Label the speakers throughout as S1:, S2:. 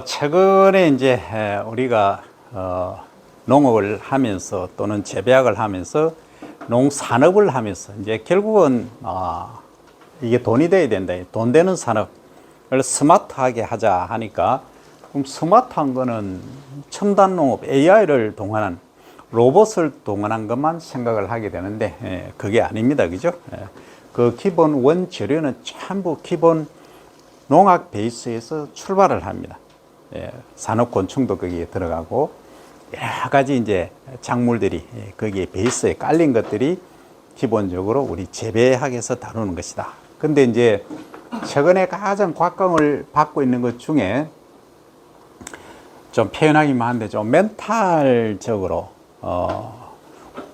S1: 최근에 이제 우리가 농업을 하면서 또는 재배학을 하면서 농산업을 하면서 이제 결국은 이게 돈이 돼야 된다. 돈 되는 산업을 스마트하게 하자 하니까, 그럼 스마트한 거는 첨단 농업, AI를 동원한 로봇을 동원한 것만 생각을 하게 되는데, 그게 아닙니다. 그죠? 그 기본 원재료는 전부 기본 농학 베이스에서 출발을 합니다. 산업곤충도 거기에 들어가고 여러 가지 이제 작물들이 거기에 베이스에 깔린 것들이 기본적으로 우리 재배학에서 다루는 것이다. 근데 이제 최근에 가장 곽광을 받고 있는 것 중에 좀 표현하기만 한데 좀 멘탈적으로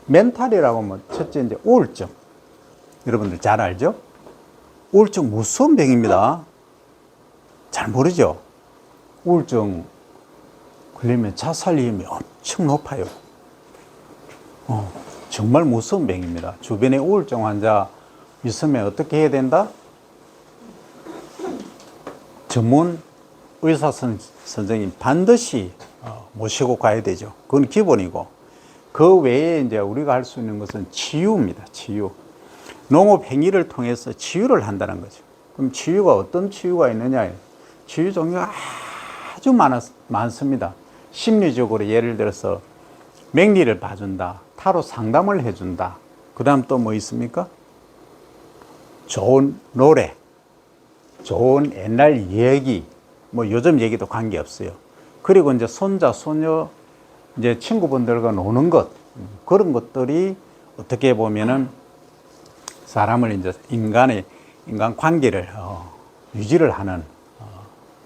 S1: 멘탈이라고 하면 첫째 이제 우울증, 여러분들 잘 알죠? 우울증 무서운 병입니다. 잘 모르죠? 우울증 걸리면 자살 위험이 엄청 높아요. 정말 무서운 병입니다. 주변에 우울증 환자 있으면 어떻게 해야 된다? 전문 의사 선생님 반드시 모시고 가야 되죠. 그건 기본이고, 그 외에 이제 우리가 할 수 있는 것은 치유입니다. 치유. 농업 행위를 통해서 치유를 한다는 거죠. 그럼 치유가 어떤 치유가 있느냐? 치유 종류가 아주 많습니다. 심리적으로 예를 들어서 맹리를 봐준다, 타로 상담을 해준다, 그 다음 또 뭐 있습니까? 좋은 노래, 좋은 옛날 얘기, 뭐 요즘 얘기도 관계없어요. 그리고 이제 손자, 소녀, 이제 친구분들과 노는 것, 그런 것들이 어떻게 보면은 사람을 이제 인간 관계를 유지를 하는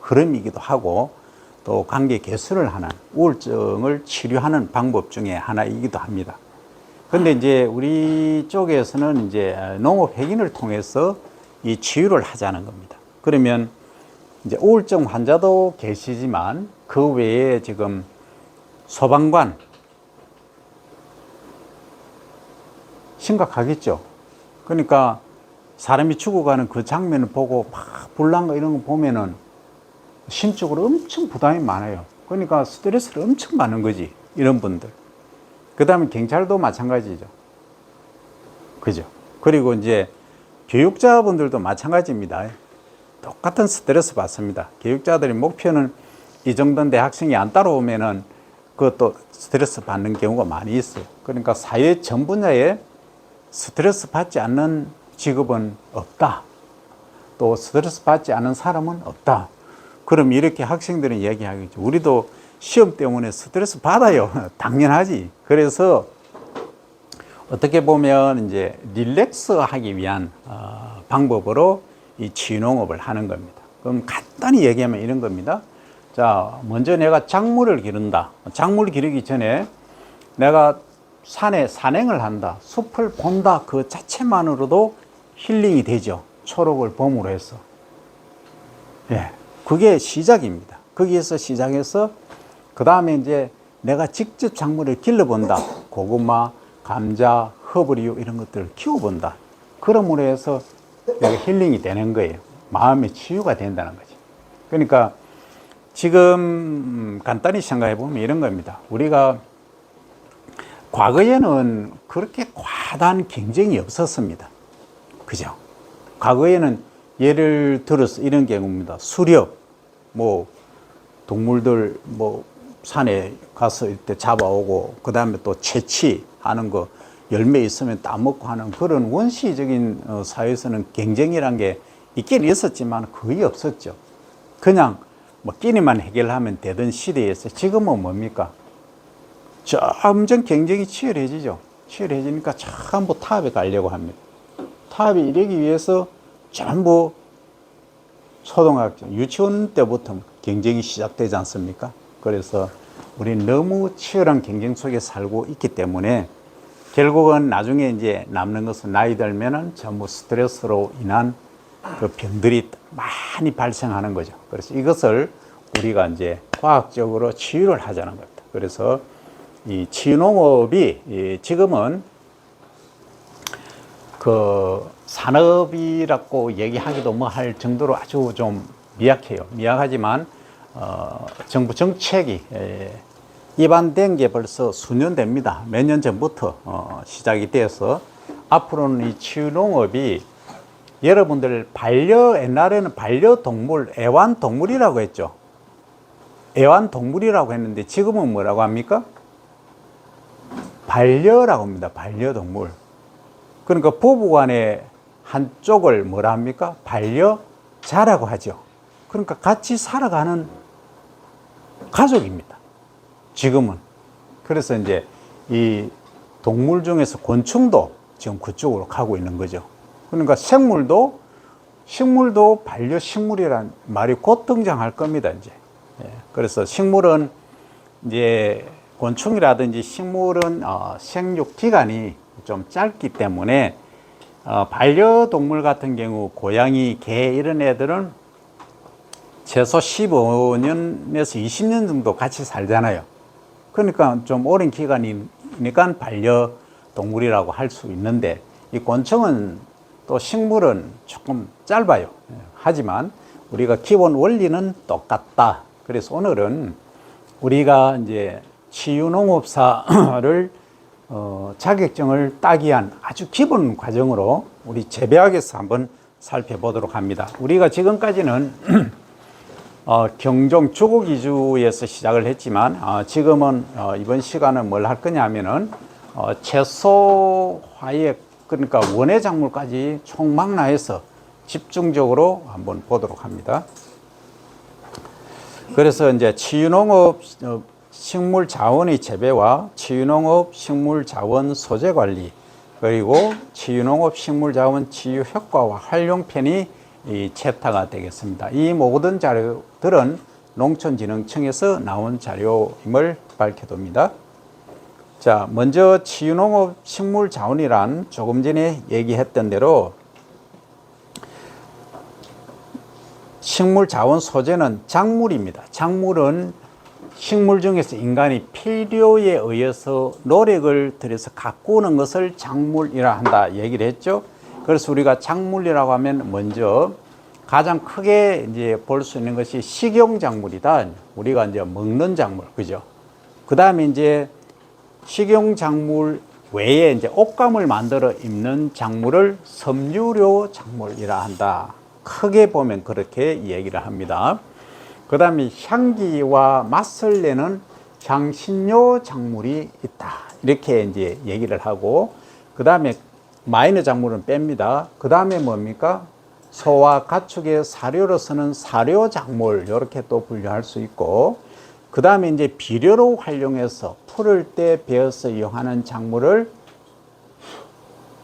S1: 흐름이기도 하고, 또 관계 개선을 하는, 우울증을 치료하는 방법 중에 하나이기도 합니다. 근데 이제 우리 쪽에서는 이제 농업 획인을 통해서 이 치유를 하자는 겁니다. 그러면 이제 우울증 환자도 계시지만 그 외에 지금 소방관 심각하겠죠. 그러니까 사람이 죽어가는 그 장면을 보고 막 불난 거 이런 거 보면은 심적으로 엄청 부담이 많아요. 그러니까 스트레스를 엄청 받는 거지, 이런 분들. 그 다음에 경찰도 마찬가지죠. 그죠? 그리고 이제 교육자분들도 마찬가지입니다. 똑같은 스트레스 받습니다. 교육자들의 목표는 이 정도인데 학생이 안 따라오면은 그것도 스트레스 받는 경우가 많이 있어요. 그러니까 사회 전 분야에 스트레스 받지 않는 직업은 없다. 또 스트레스 받지 않는 사람은 없다. 그럼 이렇게 학생들은 얘기하겠죠. 우리도 시험 때문에 스트레스 받아요. 당연하지. 그래서 어떻게 보면 이제 릴렉스 하기 위한 방법으로 이 치유농업을 하는 겁니다. 그럼 간단히 얘기하면 이런 겁니다. 자, 먼저 내가 작물을 기른다. 작물 기르기 전에 내가 산에 산행을 한다. 숲을 본다. 그 자체만으로도 힐링이 되죠. 초록을 봄으로 해서. 예. 그게 시작입니다. 거기에서 시작해서 그 다음에 이제 내가 직접 작물을 길러본다. 고구마, 감자, 허브리유 이런 것들을 키워본다. 그러므로 해서 내가 힐링이 되는 거예요. 마음의 치유가 된다는 거죠. 그러니까 지금 간단히 생각해 보면 이런 겁니다. 우리가 과거에는 그렇게 과다한 경쟁이 없었습니다. 그죠? 과거에는 예를 들어서 이런 경우입니다. 수렵, 뭐, 동물들, 뭐, 산에 가서 이때 잡아오고, 그 다음에 또 채취하는 거, 열매 있으면 따먹고 하는 그런 원시적인 사회에서는 경쟁이란 게 있긴 있었지만 거의 없었죠. 그냥 뭐 끼니만 해결하면 되던 시대에서 지금은 뭡니까? 점점 경쟁이 치열해지죠. 치열해지니까 전부 타협에 가려고 합니다. 타협이 이르기 위해서 전부 초등학교, 유치원 때부터 경쟁이 시작되지 않습니까? 그래서 우리는 너무 치열한 경쟁 속에 살고 있기 때문에 결국은 나중에 이제 남는 것은 나이 들면은 전부 스트레스로 인한 그 병들이 많이 발생하는 거죠. 그래서 이것을 우리가 이제 과학적으로 치유를 하자는 겁니다. 그래서 이 치유농업이 지금은 그 산업이라고 얘기하기도 뭐 할 정도로 아주 좀 미약해요. 미약하지만 정부 정책이 입안된 게 벌써 수년 됩니다. 몇 년 전부터 시작이 되어서 앞으로는 이 치유농업이 여러분들 옛날에는 반려동물, 애완동물이라고 했죠. 애완동물이라고 했는데 지금은 뭐라고 합니까? 반려라고 합니다. 반려동물. 그러니까 부부간에 한쪽을 뭐라 합니까? 반려자라고 하죠. 그러니까 같이 살아가는 가족입니다. 지금은. 그래서 이제 이 동물 중에서 곤충도 지금 그쪽으로 가고 있는 거죠. 그러니까 식물도 반려식물이란 말이 곧 등장할 겁니다, 이제. 그래서 식물은 이제 곤충이라든지 식물은 생육 기간이 좀 짧기 때문에 반려동물 같은 경우 고양이, 개 이런 애들은 최소 15년에서 20년 정도 같이 살잖아요. 그러니까 좀 오랜 기간이니까 반려동물이라고 할 수 있는데 이 곤충은 또 식물은 조금 짧아요. 하지만 우리가 기본 원리는 똑같다. 그래서 오늘은 우리가 이제 치유농업사를 자격증을 따기 위한 아주 기본 과정으로 우리 재배학에서 한번 살펴보도록 합니다. 우리가 지금까지는 경종 주거 기주에서 시작을 했지만 지금은 이번 시간은 뭘 할 거냐 하면은 채소, 화약, 그러니까 원예 작물까지 총망라해서 집중적으로 한번 보도록 합니다. 그래서 이제 치유농업 식물 자원의 재배와 치유농업 식물 자원 소재 관리, 그리고 치유농업 식물 자원 치유 효과와 활용편이 이 챕터가 되겠습니다. 이 모든 자료들은 농촌진흥청에서 나온 자료임을 밝혀둡니다. 자, 먼저 치유농업 식물 자원이란 조금 전에 얘기했던 대로 식물 자원 소재는 작물입니다. 작물은 식물 중에서 인간이 필요에 의해서 노력을 들여서 가꾸는 것을 작물이라 한다 얘기를 했죠. 그래서 우리가 작물이라고 하면 먼저 가장 크게 이제 볼 수 있는 것이 식용 작물이다. 우리가 이제 먹는 작물, 그죠? 그 다음에 이제 식용 작물 외에 이제 옷감을 만들어 입는 작물을 섬유료 작물이라 한다. 크게 보면 그렇게 얘기를 합니다. 그 다음에 향기와 맛을 내는 향신료 작물이 있다. 이렇게 이제 얘기를 하고, 그 다음에 마이너 작물은 뺍니다. 그 다음에 뭡니까? 소와 가축의 사료로 쓰는 사료 작물, 이렇게 또 분류할 수 있고, 그 다음에 이제 비료로 활용해서 풀을 때 베어서 이용하는 작물을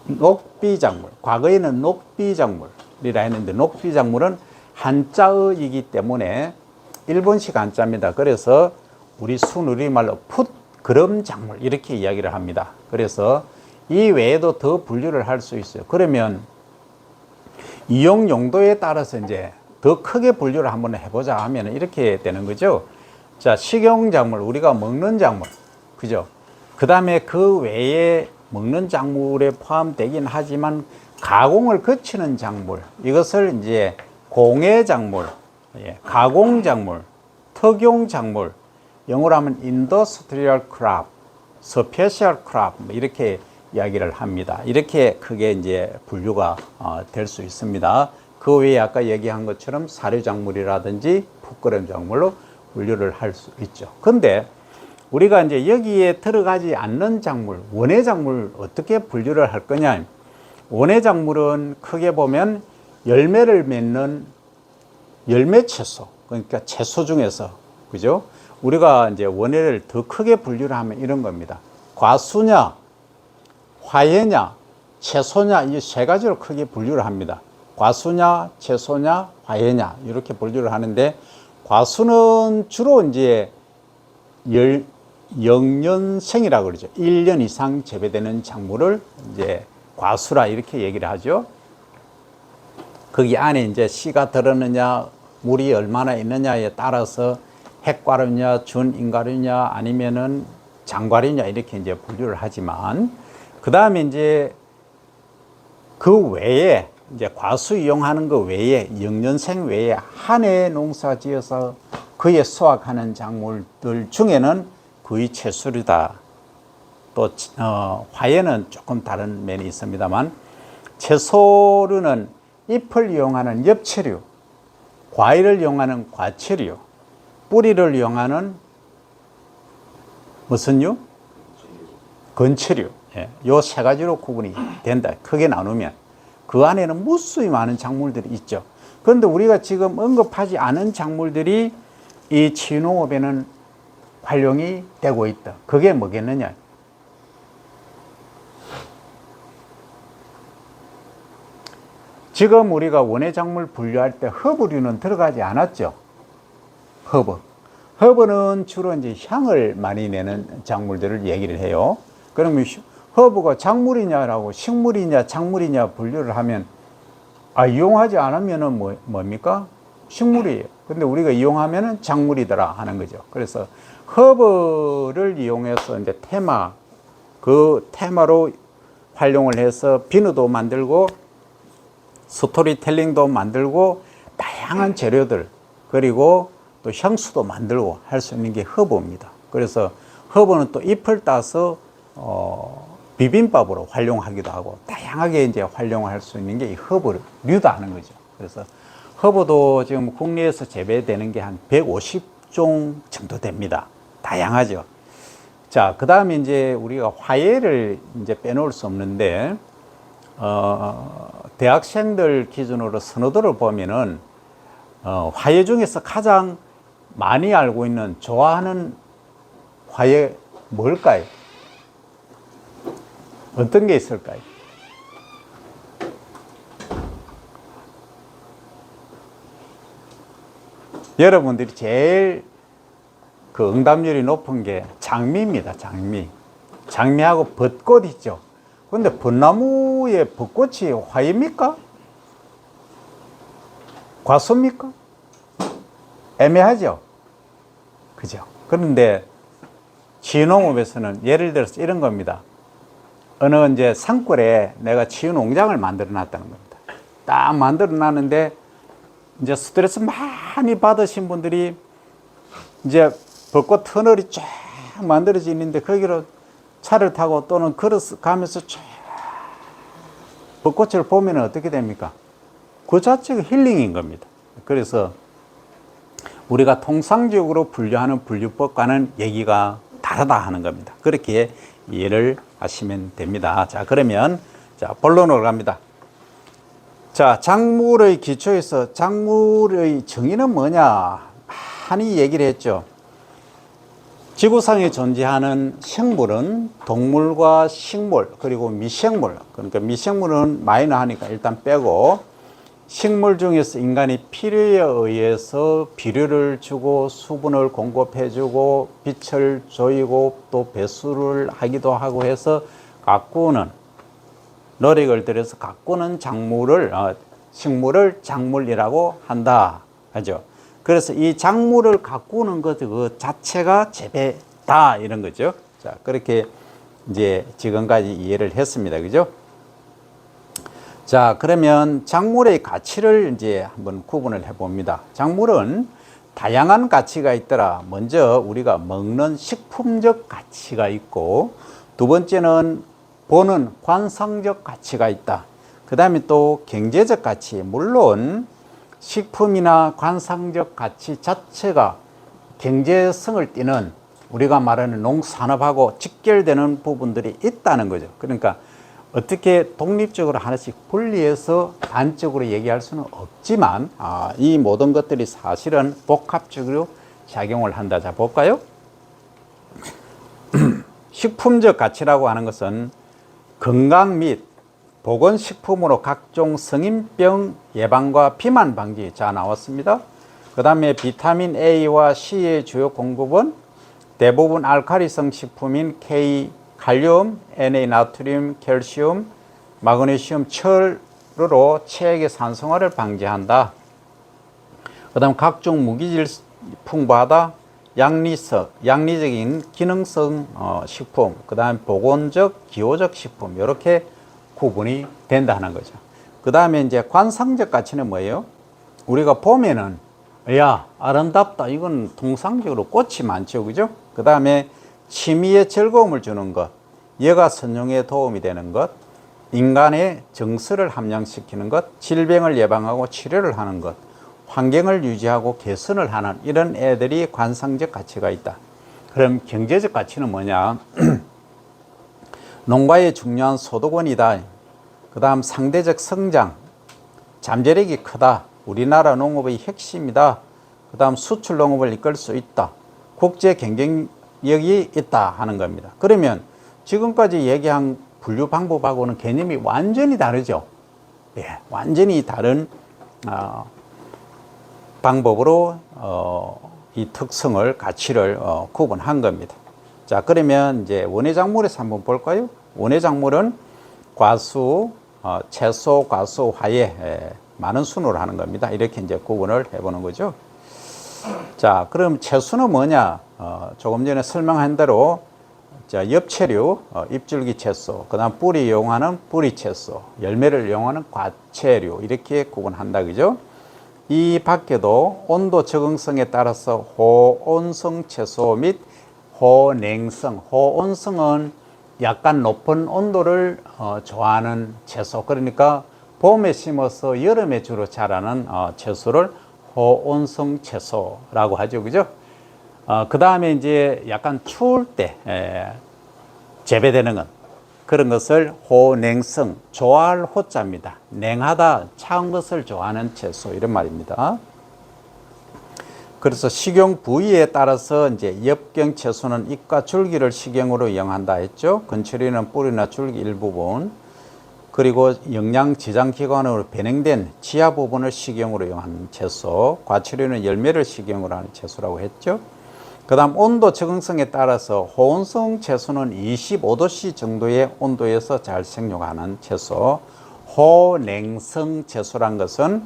S1: 녹비 작물, 과거에는 녹비 작물이라 했는데 녹비 작물은 한자어이기 때문에 일본식 한자입니다. 그래서 우리 순우리말로 풋그름 작물 이렇게 이야기를 합니다. 그래서 이 외에도 더 분류를 할 수 있어요. 그러면 이용 용도에 따라서 이제 더 크게 분류를 한번 해보자 하면 이렇게 되는 거죠. 자, 식용 작물, 우리가 먹는 작물, 그죠? 그 다음에 그 외에 먹는 작물에 포함되긴 하지만 가공을 거치는 작물, 이것을 이제 공예 작물, 가공 작물, 특용 작물, 영어로 하면 industrial crop, special crop 이렇게 이야기를 합니다. 이렇게 크게 이제 분류가 될 수 있습니다. 그 외에 아까 얘기한 것처럼 사료 작물이라든지 풋그램 작물로 분류를 할 수 있죠. 근데 우리가 이제 여기에 들어가지 않는 작물, 원예 작물 어떻게 분류를 할 거냐? 원예 작물은 크게 보면 열매를 맺는 열매 채소, 그러니까 채소 중에서, 그죠? 우리가 이제 원예를 더 크게 분류를 하면 이런 겁니다. 과수냐, 화예냐, 채소냐, 이 세 가지로 크게 분류를 합니다. 과수냐, 채소냐, 화예냐, 이렇게 분류를 하는데, 과수는 주로 이제 0년생이라고 그러죠. 1년 이상 재배되는 작물을 이제 과수라 이렇게 얘기를 하죠. 거기 안에 이제 씨가 들었느냐, 물이 얼마나 있느냐에 따라서 핵과류냐, 준인과류냐, 아니면은 장과류냐 이렇게 이제 분류를 하지만, 그 다음에 이제 그 외에 이제 과수 이용하는 거 외에 0년생 외에 한 해 농사 지어서 그에 수확하는 작물들 중에는 거의 최수류다. 또 화예는 조금 다른 면이 있습니다만 채소류는 잎을 이용하는 엽채류, 과일을 이용하는 과채류, 뿌리를 이용하는 무슨 류? 건채류. 예, 요 세 가지로 구분이 된다. 크게 나누면 그 안에는 무수히 많은 작물들이 있죠. 그런데 우리가 지금 언급하지 않은 작물들이 이 치유농업에는 활용이 되고 있다. 그게 뭐겠느냐? 지금 우리가 원예작물 분류할 때 허브류는 들어가지 않았죠. 허브는 주로 이제 향을 많이 내는 작물들을 얘기를 해요. 그러면 허브가 작물이냐라고 식물이냐 작물이냐 분류를 하면 이용하지 않으면은 뭡니까? 식물이에요. 근데 우리가 이용하면은 작물이더라 하는 거죠. 그래서 허브를 이용해서 이제 그 테마로 활용을 해서 비누도 만들고 스토리텔링도 만들고 다양한 재료들 그리고 또 향수도 만들고 할 수 있는 게 허브입니다. 그래서 허브는 또 잎을 따서 비빔밥으로 활용하기도 하고 다양하게 이제 활용할 수 있는 게 이 허브류다 하는 거죠. 그래서 허브도 지금 국내에서 재배되는 게 한 150종 정도 됩니다. 다양하죠. 자, 그 다음에 이제 우리가 화예를 이제 빼놓을 수 없는데 대학생들 기준으로 선호도를 보면은 화예 중에서 가장 많이 알고 있는 좋아하는 화예 뭘까요? 어떤 게 있을까요? 여러분들이 제일 그 응답률이 높은 게 장미입니다. 장미하고 벚꽃 있죠. 근데 벚나무의 벚꽃이 화예입니까? 과수입니까? 애매하죠. 그죠? 그런데 치유농업에서는 예를 들어서 이런 겁니다. 어느 이제 산골에 내가 치유농장을 만들어 놨다는 겁니다. 딱 만들어 놨는데 이제 스트레스 많이 받으신 분들이 이제 벚꽃 터널이 쫙 만들어져 있는데 거기로 차를 타고 또는 걸어서 가면서 쫙 벚꽃을 보면 어떻게 됩니까? 그 자체가 힐링인 겁니다. 그래서 우리가 통상적으로 분류하는 분류법과는 얘기가 다르다 하는 겁니다. 그렇게 이해를 하시면 됩니다. 자, 그러면 자, 본론으로 갑니다. 자, 작물의 기초에서 작물의 정의는 뭐냐? 많이 얘기를 했죠. 지구상에 존재하는 생물은 동물과 식물 그리고 미생물, 그러니까 미생물은 마이너하니까 일단 빼고 식물 중에서 인간이 필요에 의해서 비료를 주고 수분을 공급해주고 빛을 조이고 또 배수를 하기도 하고 해서 가꾸는 노력을 들여서 가꾸는 식물을 작물이라고 한다 하죠. 그래서 이 작물을 가꾸는 것 그 자체가 재배다 이런 거죠. 자, 그렇게 이제 지금까지 이해를 했습니다. 그죠? 자, 그러면 작물의 가치를 이제 한번 구분을 해 봅니다. 작물은 다양한 가치가 있더라. 먼저 우리가 먹는 식품적 가치가 있고, 두 번째는 보는 관상적 가치가 있다. 그 다음에 또 경제적 가치, 물론 식품이나 관상적 가치 자체가 경제성을 띠는 우리가 말하는 농산업하고 직결되는 부분들이 있다는 거죠. 그러니까 어떻게 독립적으로 하나씩 분리해서 단적으로 얘기할 수는 없지만 이 모든 것들이 사실은 복합적으로 작용을 한다. 자, 볼까요? 식품적 가치라고 하는 것은 건강 및 보건식품으로 각종 성인병 예방과 비만 방지. 자, 나왔습니다. 그 다음에 비타민 A와 C의 주요 공급은 대부분 알칼리성 식품인 K, 칼륨, Na, 나트륨, 칼슘, 마그네슘, 철으로 체액의 산성화를 방지한다. 그 다음 각종 무기질 풍부하다. 양리적인 기능성 식품, 그 다음 보건적, 기호적 식품 이렇게 구분이 된다는 거죠. 그 다음에 이제 관상적 가치는 뭐예요? 우리가 보면은 야, 아름답다. 이건 통상적으로 꽃이 많죠. 그죠? 그 다음에 취미에 즐거움을 주는 것, 여가 선용에 도움이 되는 것, 인간의 정서를 함양시키는 것, 질병을 예방하고 치료를 하는 것, 환경을 유지하고 개선을 하는 이런 애들이 관상적 가치가 있다. 그럼 경제적 가치는 뭐냐? 농가의 중요한 소득원이다. 그 다음 상대적 성장, 잠재력이 크다. 우리나라 농업의 핵심이다. 그 다음 수출 농업을 이끌 수 있다. 국제 경쟁력이 있다 하는 겁니다. 그러면 지금까지 얘기한 분류 방법하고는 개념이 완전히 다르죠. 예, 완전히 다른 방법으로 이 특성을, 가치를 구분한 겁니다. 자, 그러면 이제 원예작물에서 한번 볼까요? 원예작물은 과수, 채소, 과수, 화예, 많은 순으로 하는 겁니다. 이렇게 이제 구분을 해보는 거죠. 자, 그럼 채소는 뭐냐? 조금 전에 설명한 대로 자, 엽채류, 잎줄기 채소, 그 다음 뿌리 이용하는 뿌리 채소, 열매를 이용하는 과채류, 이렇게 구분한다. 그죠? 이 밖에도 온도 적응성에 따라서 호온성 채소 및 호냉성, 호온성은 약간 높은 온도를 좋아하는 채소. 그러니까 봄에 심어서 여름에 주로 자라는 채소를 호온성 채소라고 하죠. 그죠? 그 다음에 이제 약간 추울 때 재배되는 것, 그런 것을 호냉성, 좋아할 호자입니다. 냉하다, 차운 것을 좋아하는 채소, 이런 말입니다. 그래서 식용 부위에 따라서 이제 엽경 채소는 잎과 줄기를 식용으로 이용한다 했죠. 건초리는 뿌리나 줄기 일부분, 그리고 영양 지장 기관으로 변형된 지하 부분을 식용으로 이용하는 채소, 과초리는 열매를 식용으로 하는 채소라고 했죠. 그 다음 온도 적응성에 따라서 호온성 채소는 25도씨 정도의 온도에서 잘 생육하는 채소, 호냉성 채소란 것은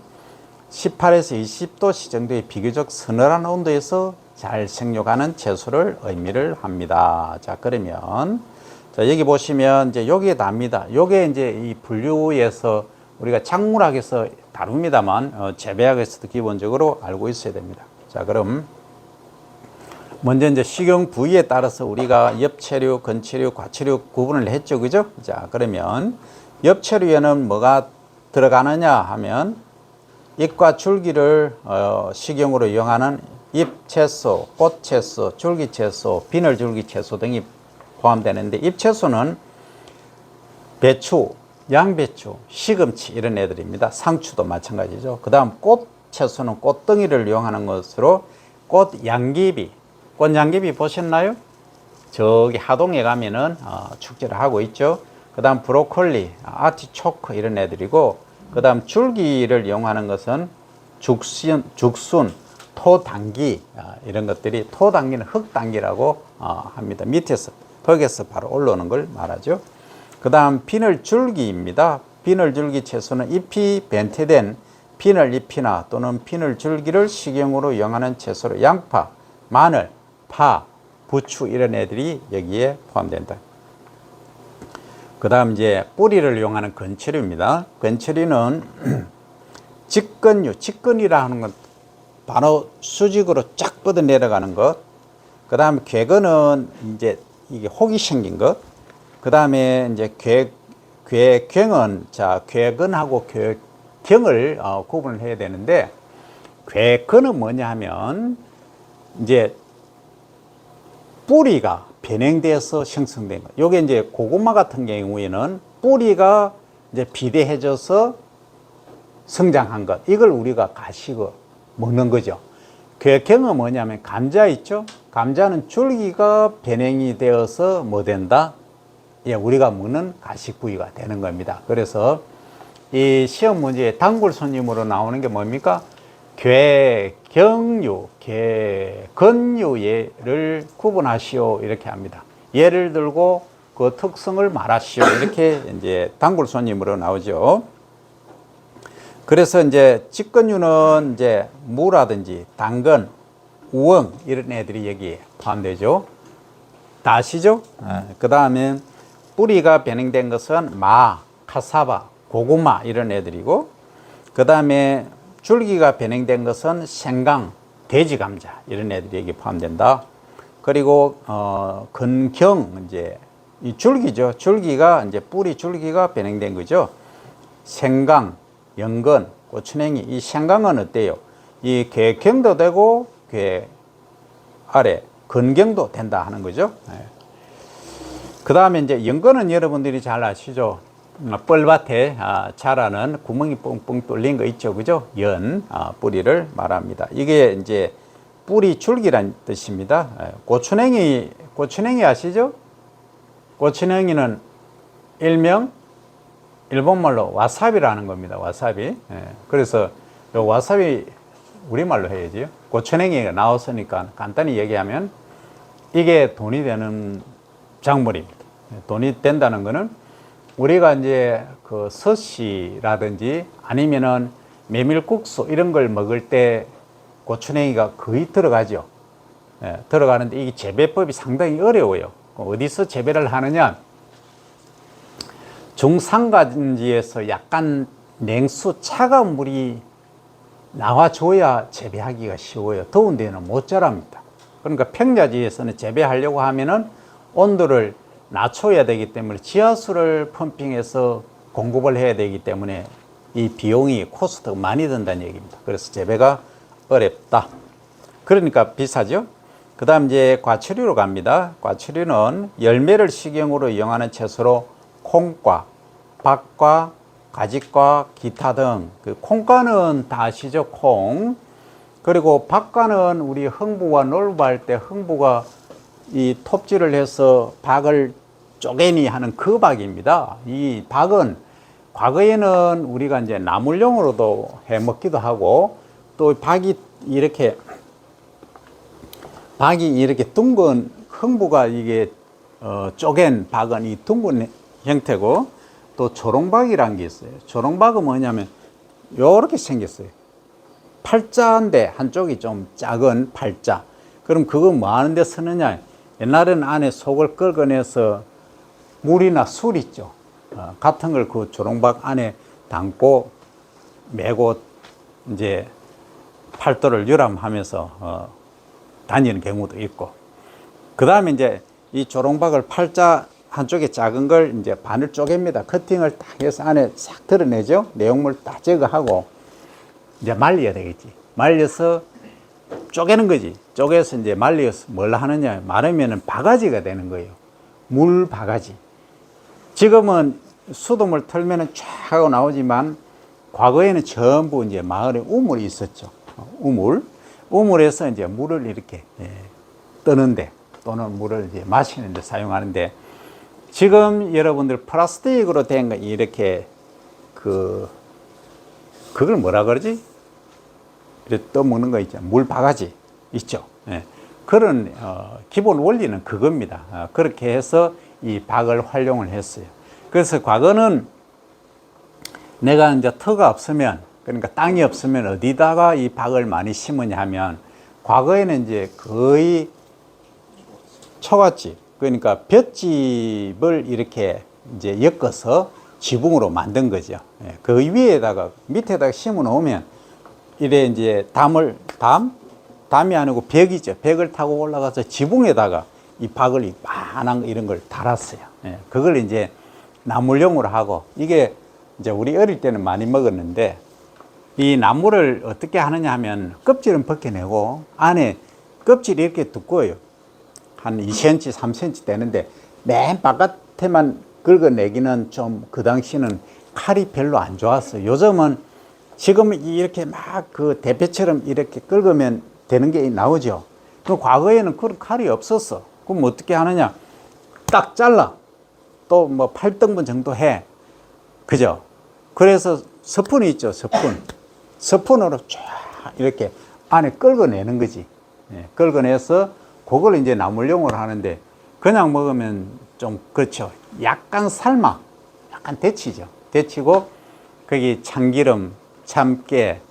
S1: 18에서 20도씨 정도의 비교적 서늘한 온도에서 잘 생육하는 채소를 의미를 합니다. 자, 그러면 자, 여기 보시면 이제 요게 답니다. 요게 이제 이 분류에서 우리가 작물학에서 다룹니다만 재배학에서도 기본적으로 알고 있어야 됩니다. 자, 그럼 먼저 이제 식용 부위에 따라서 우리가 엽채류, 건채류, 과채류 구분을 했죠. 그죠? 자, 그러면 엽채류에는 뭐가 들어가느냐 하면 잎과 줄기를 식용으로 이용하는 잎채소, 꽃채소, 줄기채소, 비늘줄기채소 등이 포함되는데, 잎채소는 배추, 양배추, 시금치 이런 애들입니다. 상추도 마찬가지죠. 그 다음 꽃채소는 꽃덩이를 이용하는 것으로 꽃양귀비, 꽃양귀비 보셨나요? 저기 하동에 가면은 축제를 하고 있죠. 그 다음 브로콜리, 아티초크 이런 애들이고, 그 다음 줄기를 이용하는 것은 죽순, 토당귀 이런 것들이, 토당귀는 흙당귀라고 합니다. 밑에서 흙에서 바로 올라오는 걸 말하죠. 그 다음 비늘줄기입니다. 비늘줄기 채소는 잎이 변태된 비늘잎이나 또는 비늘줄기를 식용으로 이용하는 채소로 양파, 마늘, 파, 부추 이런 애들이 여기에 포함된다. 그 다음 이제 뿌리를 이용하는 건초류입니다. 건초류는 직근류, 직근이라 하는 건 바로 수직으로 쫙 뻗어 내려가는 것. 그 다음에 괴근은 이제 이게 혹이 생긴 것. 그 다음에 이제 괴경은, 자, 괴근하고 괴경을 구분을 해야 되는데, 괴근은 뭐냐 하면 이제 뿌리가 변형돼서 형성된 것. 요게 이제 고구마 같은 경우에는 뿌리가 이제 비대해져서 성장한 것. 이걸 우리가 가시고 먹는 거죠. 괴경은 뭐냐면 감자 있죠? 감자는 줄기가 변형이 되어서 뭐 된다? 예, 우리가 먹는 가식 부위가 되는 겁니다. 그래서 이 시험 문제에 단골 손님으로 나오는 게 뭡니까? 괴경류, 괴건류를 구분하시오 이렇게 합니다. 예를 들고 그 특성을 말하시오 이렇게 이제 단골 손님으로 나오죠. 그래서 이제 직건류는 이제 무라든지 당근, 우엉 이런 애들이 여기에 포함되죠. 다 아시죠? 그 다음에 뿌리가 변형된 것은 마, 카사바, 고구마 이런 애들이고, 그 다음에 줄기가 변형된 것은 생강, 돼지 감자 이런 애들이 여기 포함된다. 그리고 근경 이제 이 줄기죠. 줄기가 이제 뿌리 줄기가 변형된 거죠. 생강, 연근, 고추냉이. 이 생강은 어때요? 이 괴경도 되고 괴 아래 근경도 된다 하는 거죠. 그 다음에 이제 연근은 여러분들이 잘 아시죠? 뻘밭에 자라는 구멍이 뻥뻥 뚫린 거 있죠, 그죠? 뿌리를 말합니다. 이게 이제 뿌리 줄기란 뜻입니다. 고추냉이 아시죠? 고추냉이는 일명 일본말로 와사비라는 겁니다. 와사비. 그래서 요 와사비 우리말로 해야지요. 고추냉이가 나왔으니까 간단히 얘기하면 이게 돈이 되는 작물입니다. 돈이 된다는 거는 우리가 이제 그 서시라든지 아니면은 메밀국수 이런 걸 먹을 때 고추냉이가 거의 들어가죠. 들어가는데 이게 재배법이 상당히 어려워요. 어디서 재배를 하느냐? 중산간지에서 약간 냉수 차가운 물이 나와줘야 재배하기가 쉬워요. 더운 데는 못 자랍니다. 그러니까 평야지에서는 재배하려고 하면은 온도를 낮춰야 되기 때문에 지하수를 펌핑해서 공급을 해야 되기 때문에 이 비용이 코스트가 많이 든다는 얘기입니다. 그래서 재배가 어렵다. 그러니까 비싸죠. 그 다음 이제 과추류로 갑니다. 과추류는 열매를 식용으로 이용하는 채소로 콩과 박과 가지과 기타 등, 그 콩과는 다 아시죠? 콩. 그리고 박과는 우리 흥부와 놀부할 때 흥부가 이 톱질을 해서 박을 쪼개니 하는 그 박입니다. 이 박은 과거에는 우리가 이제 나물용으로도 해 먹기도 하고, 또 박이 이렇게 둥근, 흥부가 이게 쪼갠 박은 이 둥근 형태고, 또 조롱박이라는 게 있어요. 조롱박은 뭐냐면 요렇게 생겼어요. 팔자인데 한쪽이 좀 작은 팔자. 그럼 그거 뭐 하는 데 쓰느냐? 옛날에는 안에 속을 긁어내서 물이나 술 있죠. 같은 걸 그 조롱박 안에 담고 메고 이제 팔도를 유람하면서 다니는 경우도 있고. 그 다음에 이제 이 조롱박을 팔자 한쪽에 작은 걸 이제 반을 쪼갭니다. 커팅을 딱 해서 안에 싹 드러내죠. 내용물 딱 제거하고 이제 말려야 되겠지. 말려서 쪼개는 거지. 쪼개서 이제 말려서 뭘 하느냐. 말하면은 바가지가 되는 거예요. 물 바가지. 지금은 수돗물 털면은 쫙 하고 나오지만 과거에는 전부 이제 마을에 우물이 있었죠. 우물에서 이제 물을 이렇게 뜨는데 또는 물을 이제 마시는데 사용하는데, 지금 여러분들 플라스틱으로 된 거 이렇게 그걸 뭐라 그러지? 이렇게 떠먹는 거 있죠. 물 바가지 있죠. 그런 기본 원리는 그겁니다. 그렇게 해서 이 박을 활용을 했어요. 그래서 과거는 내가 이제 터가 없으면, 그러니까 땅이 없으면 어디다가 이 박을 많이 심으냐 하면, 과거에는 이제 거의 초가집, 그러니까 볏짚을 이렇게 이제 엮어서 지붕으로 만든 거죠. 그 위에다가 밑에다가 심어 놓으면 이래 이제 담이 아니고 벽이죠. 벽을 타고 올라가서 지붕에다가 이 박을 많은 이런 걸 달았어요. 그걸 이제 나물용으로 하고, 이게 이제 우리 어릴 때는 많이 먹었는데, 이 나물을 어떻게 하느냐 하면 껍질은 벗겨내고 안에 껍질이 이렇게 두꺼워요. 한 2cm, 3cm 되는데 맨 바깥에만 긁어내기는 좀 그 당시는 칼이 별로 안 좋았어요. 요즘은 지금 이렇게 막 그 대패처럼 이렇게 긁으면 되는 게 나오죠. 그 과거에는 그런 칼이 없었어. 그럼 어떻게 하느냐? 딱 잘라. 또 뭐 8등분 정도 해. 그죠? 그래서 스푼이 있죠, 스푼. 스푼으로 쫙 이렇게 안에 긁어내는 거지. 긁어내서 그걸 이제 나물용으로 하는데, 그냥 먹으면 좀 그렇죠. 약간 삶아, 약간 데치죠. 데치고 거기 참기름, 참깨,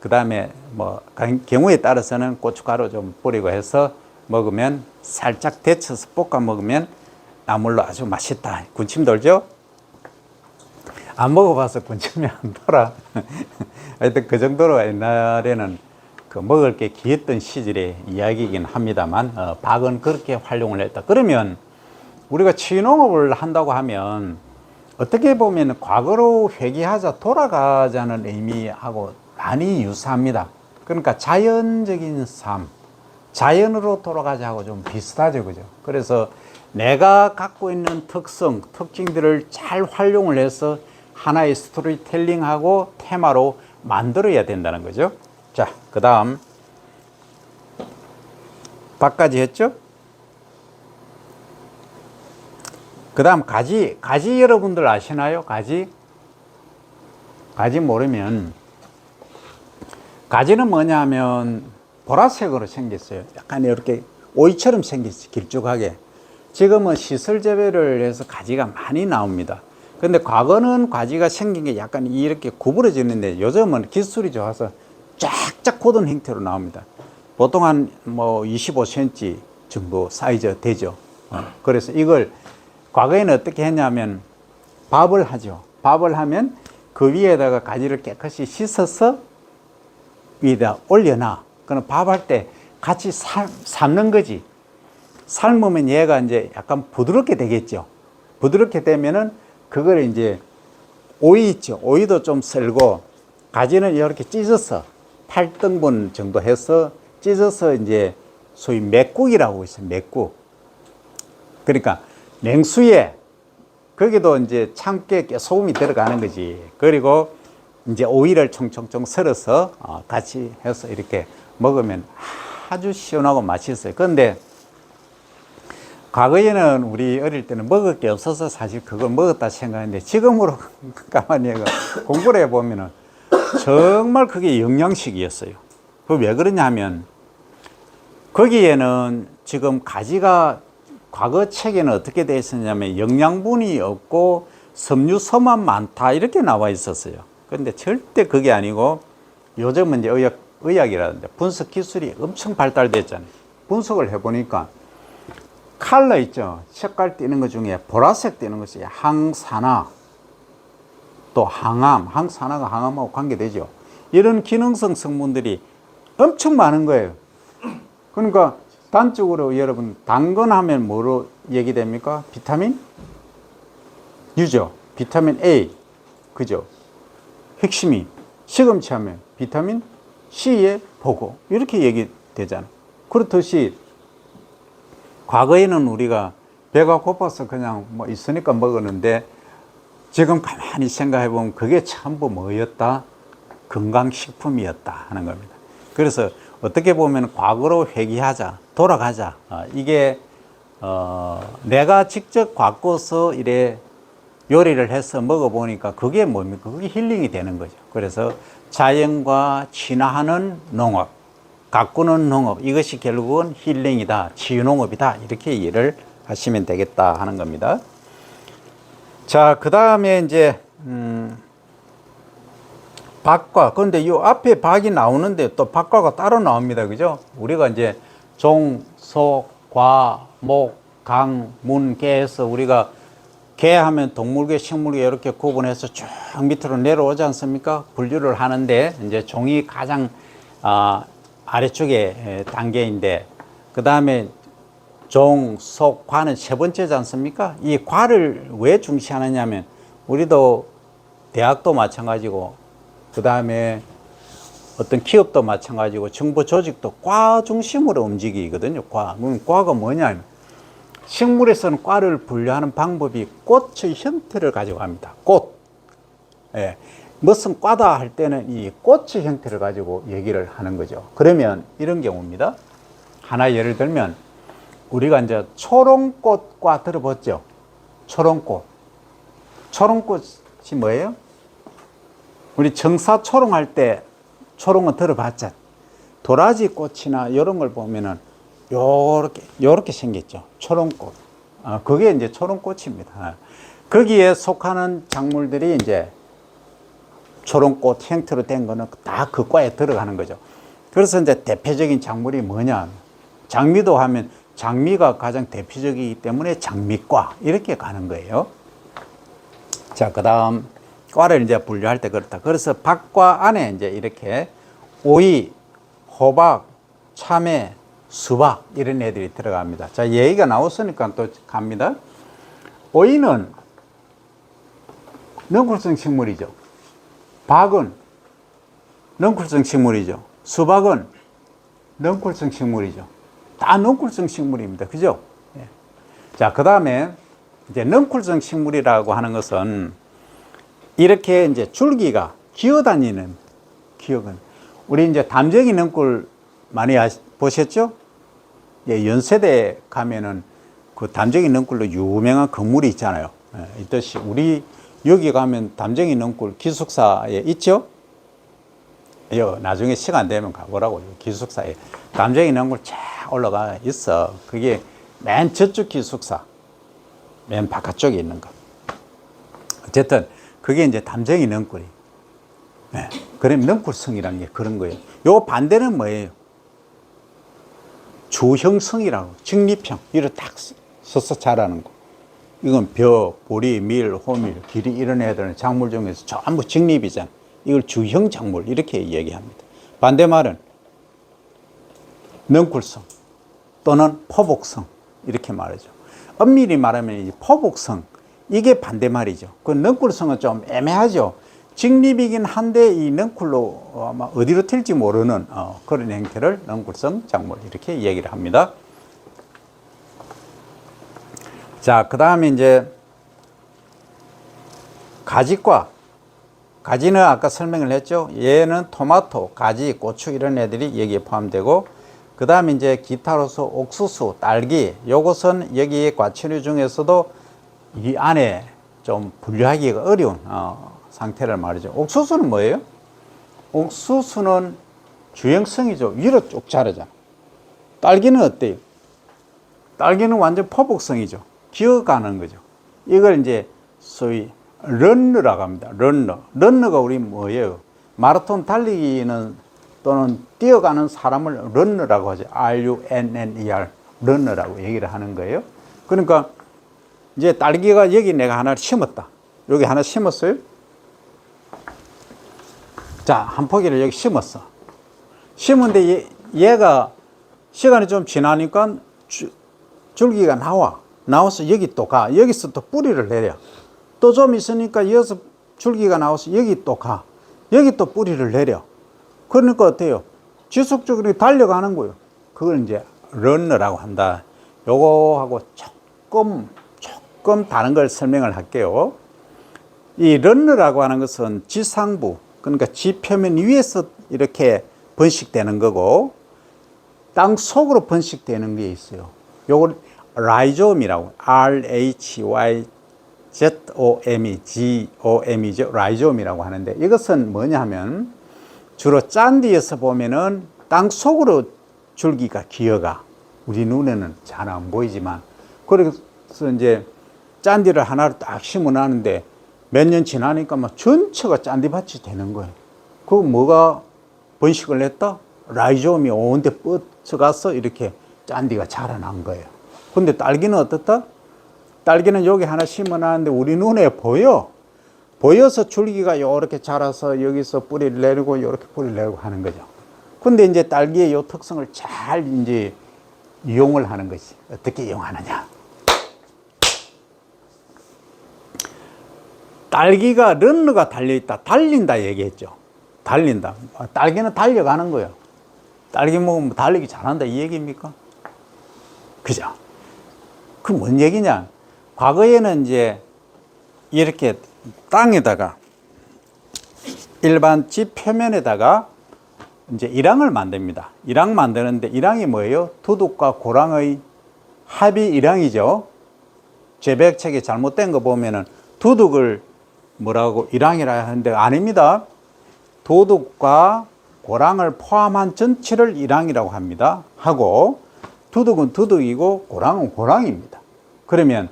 S1: 그 다음에 뭐 경우에 따라서는 고춧가루 좀 뿌리고 해서 먹으면, 살짝 데쳐서 볶아 먹으면 나물로 아주 맛있다. 군침 돌죠? 안 먹어봐서 군침이 안 돌아. 하여튼 그 정도로 옛날에는 그 먹을 게 귀했던 시절의 이야기이긴 합니다만, 박은 그렇게 활용을 했다. 그러면 우리가 치유농업을 한다고 하면 어떻게 보면 과거로 회귀하자, 돌아가자는 의미하고 많이 유사합니다. 그러니까 자연적인 삶, 자연으로 돌아가자고 좀 비슷하죠, 그죠? 그래서 내가 갖고 있는 특성, 특징들을 잘 활용을 해서 하나의 스토리텔링하고 테마로 만들어야 된다는 거죠. 자, 그 다음 박까지 했죠? 그 다음 가지 여러분들 아시나요? 가지 모르면, 가지는 뭐냐 하면 보라색으로 생겼어요. 약간 이렇게 오이처럼 생겼어요. 길쭉하게. 지금은 시설 재배를 해서 가지가 많이 나옵니다. 근데 과거는 가지가 생긴 게 약간 이렇게 구부러지는데 요즘은 기술이 좋아서 쫙쫙 고든 형태로 나옵니다. 보통 한 뭐 25cm 정도 사이즈 되죠. 그래서 이걸 과거에는 어떻게 했냐면 밥을 하죠. 밥을 하면 그 위에다가 가지를 깨끗이 씻어서 위에다 올려놔. 그럼 밥할 때 같이 삶는 거지. 삶으면 얘가 이제 약간 부드럽게 되겠죠. 부드럽게 되면은 그걸 이제 오이 있죠. 오이도 좀 썰고 가지는 이렇게 찢어서 8등분 정도 해서 찢어서 이제 소위 맵국이라고 있어요. 맵국. 그러니까 냉수에 거기도 이제 참깨 소금이 들어가는 거지. 그리고 이제 오이를 총총총 썰어서 같이 해서 이렇게 먹으면 아주 시원하고 맛있어요. 그런데 과거에는 우리 어릴 때는 먹을 게 없어서 사실 그걸 먹었다 생각했는데, 지금으로 가만히 공부를 해보면은 정말 그게 영양식이었어요. 그 왜 그러냐 하면 거기에는 지금 가지가 과거 책에는 어떻게 되어 있었냐면 영양분이 없고 섬유소만 많다 이렇게 나와 있었어요. 그런데 절대 그게 아니고 요즘은 이제 의학이라든지 분석 기술이 엄청 발달됐잖아요. 분석을 해보니까 컬러 있죠. 색깔 띄는 것 중에 보라색 띄는 것이 항산화, 또 항암, 항산화가 항암하고 관계되죠. 이런 기능성 성분들이 엄청 많은 거예요. 그러니까 단적으로 여러분 당근 하면 뭐로 얘기됩니까? 비타민 U죠. 비타민 A, 그죠? 핵심이 시금치 하면 비타민 C에 보고 이렇게 얘기되잖아. 그렇듯이 과거에는 우리가 배가 고파서 그냥 뭐 있으니까 먹었는데 지금 가만히 생각해 보면 그게 전부 뭐였다? 건강식품이었다 하는 겁니다. 그래서 어떻게 보면 과거로 회귀하자, 돌아가자. 이게 내가 직접 바꿔서 이래 요리를 해서 먹어보니까 그게 뭡니까? 그게 힐링이 되는 거죠. 그래서 자연과 친화하는 농업, 가꾸는 농업, 이것이 결국은 힐링이다, 치유농업이다, 이렇게 이해를 하시면 되겠다 하는 겁니다. 자, 그 다음에 이제 박과, 그런데 이 앞에 박이 나오는데 또 박과가 따로 나옵니다. 그죠? 우리가 이제 종, 속, 과, 목, 강, 문, 개에서 우리가 개 하면 동물계, 식물계 이렇게 구분해서 쭉 밑으로 내려오지 않습니까? 분류를 하는데 이제 종이 가장 아래쪽에 단계인데, 그 다음에 종, 속, 과는 세 번째지 않습니까? 이 과를 왜 중시하느냐면 우리도 대학도 마찬가지고 그 다음에 어떤 기업도 마찬가지고 정부 조직도 과 중심으로 움직이거든요. 과가 뭐냐? 식물에서는 과를 분류하는 방법이 꽃의 형태를 가지고 합니다. 꽃. 예. 무슨 과다 할 때는 이 꽃의 형태를 가지고 얘기를 하는 거죠. 그러면 이런 경우입니다. 하나 예를 들면 우리가 이제 초롱꽃과 들어봤죠? 초롱꽃. 초롱꽃이 뭐예요? 우리 정사초롱 할 때 초롱은 들어봤죠? 도라지 꽃이나 이런 걸 보면은 요렇게 생겼죠. 초롱꽃. 그게 이제 초롱꽃입니다. 거기에 속하는 작물들이 이제 초롱꽃 형태로 된 거는 다 그 과에 들어가는 거죠. 그래서 이제 대표적인 작물이 뭐냐? 장미도 하면 장미가 가장 대표적이기 때문에 장미과 이렇게 가는 거예요. 자, 그 다음 과를 이제 분류할 때 그렇다. 그래서 밖과 안에 이제 이렇게 오이, 호박, 참외, 수박 이런 애들이 들어갑니다. 자, 얘기가 나왔으니까 또 갑니다. 오이는 넝쿨성 식물이죠. 박은 넝쿨성 식물이죠. 수박은 넝쿨성 식물이죠. 다 넝쿨성 식물입니다. 그죠? 예. 자, 그 다음에 이제 넝쿨성 식물이라고 하는 것은 이렇게 이제 줄기가 기어다니는 기억은 우리 이제 담쟁이 넝쿨 많이 보셨죠? 예, 연세대 가면은 그 담쟁이 넝쿨로 유명한 건물이 있잖아요. 예, 있듯이 우리 여기 가면 담쟁이 넝쿨 기숙사에 있죠? 예, 나중에 시간 되면 가보라고. 기숙사에 담쟁이 넝쿨 쫙 올라가 있어. 그게 맨 저쪽 기숙사, 맨 바깥쪽에 있는 거. 어쨌든 그게 이제 담쟁이 넝쿨이. 네. 그럼 넝쿨성이라는 게 그런 거예요. 요 반대는 뭐예요? 주형성이라고. 직립형. 이렇게 딱 서서 자라는 거. 이건 벼, 보리, 밀, 호밀, 기리 이런 애들은 작물 중에서 전부 직립이잖아. 이걸 주형 작물 이렇게 얘기합니다. 반대말은 넝쿨성 또는 포복성 이렇게 말하죠. 엄밀히 말하면 이제 포복성 이게 반대말이죠. 그 넝쿨성은 좀 애매하죠. 직립이긴 한데 이 넝쿨로 아마 어디로 튈지 모르는 그런 형태를 넝쿨성 작물 이렇게 얘기를 합니다. 자, 그 다음에 이제 가지과 가지는 아까 설명을 했죠. 얘는 토마토, 가지, 고추 이런 애들이 여기에 포함되고 그 다음에 이제 기타로서 옥수수, 딸기 요것은 여기에 과채류 중에서도 이 안에 좀 분류하기가 어려운 상태를 말이죠. 옥수수는 뭐예요? 옥수수는 주형성이죠. 위로 쭉 자라잖아. 딸기는 어때요? 딸기는 완전 포복성이죠. 기어가는 거죠. 이걸 이제 소위 런너라고 합니다. 런너. 런너가 우리 뭐예요? 마라톤 달리기는 또는 뛰어가는 사람을 런너라고 하죠. R-U-N-N-E-R. 런너라고 얘기를 하는 거예요. 그러니까 이제 딸기가 여기 내가 하나 심었다. 여기 하나 심었어요. 자, 한 포기를 여기 심었어. 심은데 얘가 시간이 좀 지나니까 줄기가 나와서 여기 또 가. 여기서 또 뿌리를 내려. 또 좀 있으니까 이어서 줄기가 나와서 여기 또 가. 여기 또 뿌리를 내려. 그러니까 어때요? 지속적으로 달려가는 거예요. 그걸 이제 런너라고 한다. 요거하고 조금 다른 걸 설명을 할게요. 이 런너라고 하는 것은 지상부, 그러니까 지표면 위에서 이렇게 번식되는 거고 땅 속으로 번식되는 게 있어요. 요걸 라이조움이라고 RHYZOM이죠. 라이조움이라고 하는데 이것은 뭐냐 하면 주로 짠디에서 보면은 땅 속으로 줄기가 기어가. 우리 눈에는 잘 안 보이지만 그래서 이제 짠디를 하나를 딱 심어놨는데 몇 년 지나니까 막 전체가 짠디밭이 되는 거예요. 그거 뭐가 번식을 했다? 라이조움이 온데 뻗쳐가서 이렇게 짠디가 자라난 거예요. 근데 딸기는 어떻다? 딸기는 여기 하나 심어놨는데 우리 눈에 보여서 줄기가 요렇게 자라서 여기서 뿌리를 내리고 요렇게 뿌리를 내리고 하는 거죠. 근데 이제 딸기의 요 특성을 잘 이제 이용을 하는 것이 어떻게 이용하느냐? 딸기가 런너가 달려있다. 달린다 얘기했죠. 달린다. 딸기는 달려가는 거예요. 딸기 먹으면 달리기 잘한다 이 얘기입니까? 그죠? 그 뭔 얘기냐? 과거에는 이제 이렇게 땅에다가 일반 집 표면에다가 이제 일항을 만듭니다. 일항 만드는데 일항이 뭐예요? 두둑과 고랑의 합이 일항이죠. 재배책이 잘못된 거 보면은 두둑을 뭐라고 일항이라 하는데 아닙니다. 도둑과 고랑을 포함한 전체를 일항이라고 합니다. 하고 두둑은 두둑이고 고랑은 고랑입니다. 그러면